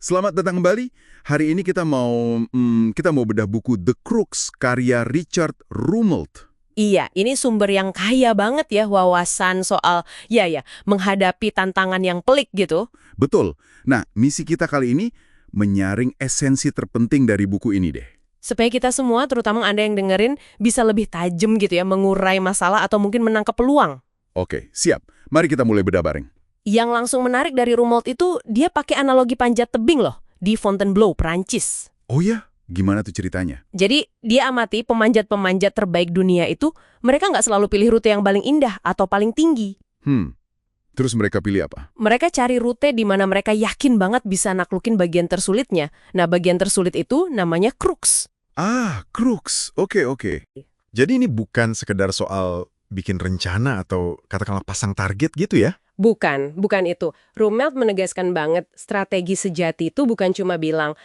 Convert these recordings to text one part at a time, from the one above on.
Selamat datang kembali. Hari ini kita mau bedah buku The Crux karya Richard Rumelt. Iya, ini sumber yang kaya banget ya wawasan soal, menghadapi tantangan yang pelik gitu. Betul. Nah, misi kita kali ini menyaring esensi terpenting dari buku ini deh. Supaya kita semua, terutama Anda yang dengerin, bisa lebih tajam gitu ya, mengurai masalah atau mungkin menangkap peluang. Oke, siap. Mari kita mulai bedah bareng. Yang langsung menarik dari Rumelt itu, dia pakai analogi panjat tebing loh, di Fontainebleau, Prancis. Oh ya? Gimana tuh ceritanya? Jadi, dia amati pemanjat-pemanjat terbaik dunia itu, mereka nggak selalu pilih rute yang paling indah atau paling tinggi. Terus mereka pilih apa? Mereka cari rute di mana mereka yakin banget bisa naklukin bagian tersulitnya. Nah, bagian tersulit itu namanya crux. Ah, Crux. Oke. Jadi ini bukan sekedar soal bikin rencana atau katakanlah pasang target gitu ya? Bukan itu. Rumelt menegaskan banget strategi sejati itu bukan cuma bilang,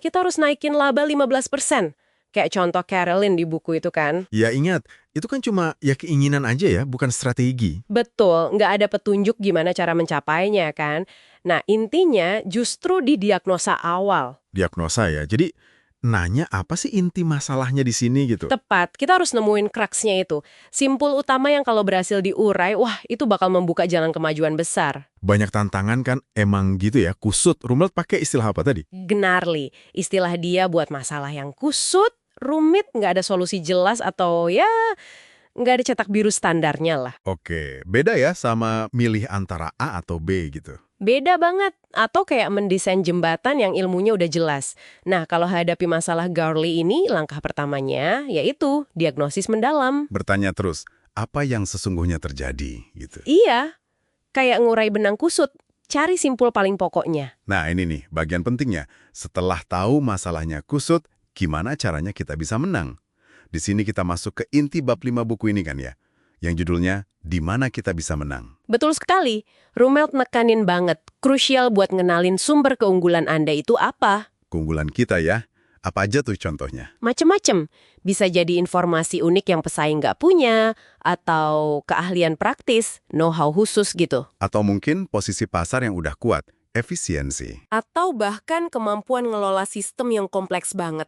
kita harus naikin laba 15%. Kayak contoh Carolyn di buku itu kan. Ya ingat, itu kan cuma ya keinginan aja ya, bukan strategi. Betul, nggak ada petunjuk gimana cara mencapainya kan. Nah, intinya justru di diagnosa awal. Diagnosa ya, jadi nanya apa sih inti masalahnya di sini gitu. Tepat, kita harus nemuin cruxnya itu. Simpul utama yang kalau berhasil diurai, itu bakal membuka jalan kemajuan besar. Banyak tantangan kan emang gitu ya, kusut. Rumelt pakai istilah apa tadi? Gnarly, istilah dia buat masalah yang kusut, rumit, nggak ada solusi jelas atau nggak ada cetak biru standarnya lah. Oke, beda ya sama milih antara A atau B gitu. Beda banget, atau kayak mendesain jembatan yang ilmunya udah jelas. Nah, kalau hadapi masalah Garley ini, langkah pertamanya yaitu diagnosis mendalam. Bertanya terus, apa yang sesungguhnya terjadi gitu. Iya, kayak ngurai benang kusut, cari simpul paling pokoknya. Nah, ini nih bagian pentingnya. Setelah tahu masalahnya kusut, gimana caranya kita bisa menang? Di sini kita masuk ke inti bab 5 buku ini kan ya, yang judulnya Di Mana Kita Bisa Menang. Betul sekali, Rumelt nekanin banget, krusial buat ngenalin sumber keunggulan Anda itu apa. Keunggulan kita ya, apa aja tuh contohnya? Macem-macem, bisa jadi informasi unik yang pesaing nggak punya, atau keahlian praktis, know-how khusus gitu. Atau mungkin posisi pasar yang udah kuat, efisiensi. Atau bahkan kemampuan ngelola sistem yang kompleks banget.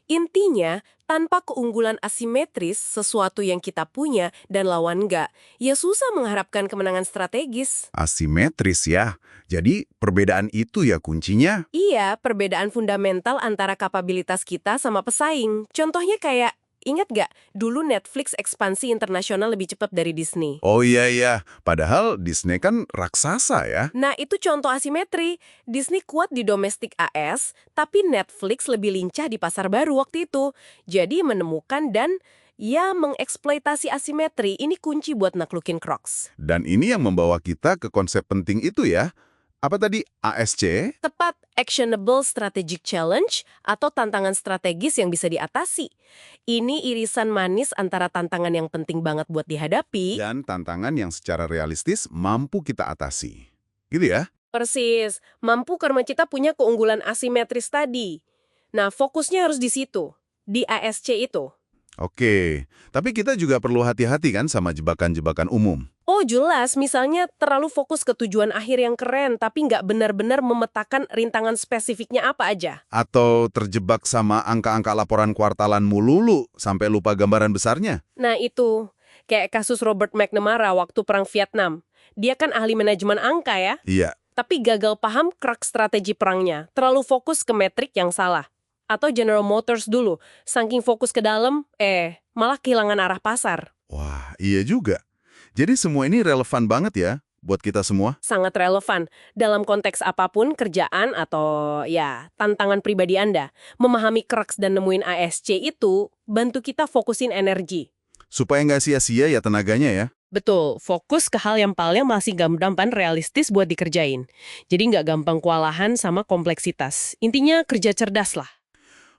Intinya, tanpa keunggulan asimetris, sesuatu yang kita punya dan lawan nggak, ya susah mengharapkan kemenangan strategis. Asimetris ya, jadi perbedaan itu ya kuncinya. Iya, perbedaan fundamental antara kapabilitas kita sama pesaing. Contohnya kayak, ingat nggak, dulu Netflix ekspansi internasional lebih cepat dari Disney. Oh iya, padahal Disney kan raksasa ya. Nah, itu contoh asimetri. Disney kuat di domestik AS, tapi Netflix lebih lincah di pasar baru waktu itu. Jadi menemukan dan mengeksploitasi asimetri ini kunci buat naklukin Crocs. Dan ini yang membawa kita ke konsep penting itu ya. Apa tadi? ASC? Tepat, Actionable Strategic Challenge atau tantangan strategis yang bisa diatasi. Ini irisan manis antara tantangan yang penting banget buat dihadapi. Dan tantangan yang secara realistis mampu kita atasi. Gitu ya? Persis, mampu karena kita punya keunggulan asimetris tadi. Nah, fokusnya harus di situ, di ASC itu. Oke, tapi kita juga perlu hati-hati kan sama jebakan-jebakan umum. Oh jelas, misalnya terlalu fokus ke tujuan akhir yang keren, tapi nggak benar-benar memetakan rintangan spesifiknya apa aja. Atau terjebak sama angka-angka laporan kuartalan melulu sampai lupa gambaran besarnya. Nah itu, kayak kasus Robert McNamara waktu Perang Vietnam. Dia kan ahli manajemen angka ya, Iya, tapi gagal paham kraks strategi perangnya, terlalu fokus ke metrik yang salah. Atau General Motors dulu, saking fokus ke dalam, malah kehilangan arah pasar. wah iya juga. Jadi semua ini relevan banget ya buat kita semua. Sangat relevan dalam konteks apapun, kerjaan atau tantangan pribadi Anda. Memahami kraks dan nemuin ASC itu bantu kita fokusin energi. Supaya nggak sia-sia ya tenaganya ya. Betul, fokus ke hal yang paling masih gampang realistis buat dikerjain. Jadi nggak gampang kewalahan sama kompleksitas. Intinya kerja cerdas lah.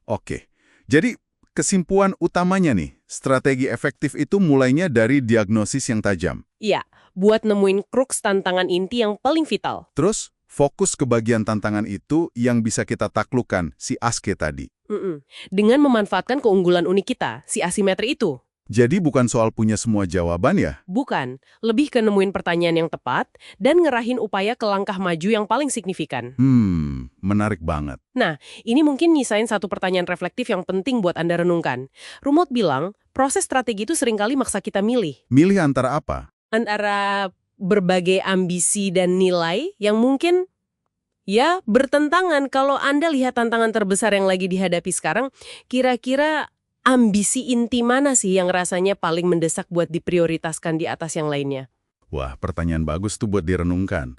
Oke, jadi kesimpulan utamanya nih, strategi efektif itu mulainya dari diagnosis yang tajam. Iya, buat nemuin kruks tantangan inti yang paling vital. Terus, fokus ke bagian tantangan itu yang bisa kita taklukkan, si ASK tadi. Dengan memanfaatkan keunggulan unik kita, si asimetri itu. Jadi bukan soal punya semua jawaban ya? Bukan, lebih ke nemuin pertanyaan yang tepat dan ngerahin upaya ke langkah maju yang paling signifikan. Menarik banget. Ini mungkin nyisain satu pertanyaan reflektif yang penting buat Anda renungkan. Rumot bilang, proses strategi itu seringkali maksa kita milih. Milih antara apa? Antara berbagai ambisi dan nilai yang mungkin ya bertentangan. Kalau Anda lihat tantangan terbesar yang lagi dihadapi sekarang, kira-kira ambisi inti mana sih yang rasanya paling mendesak buat diprioritaskan di atas yang lainnya? Wah, pertanyaan bagus tuh buat direnungkan.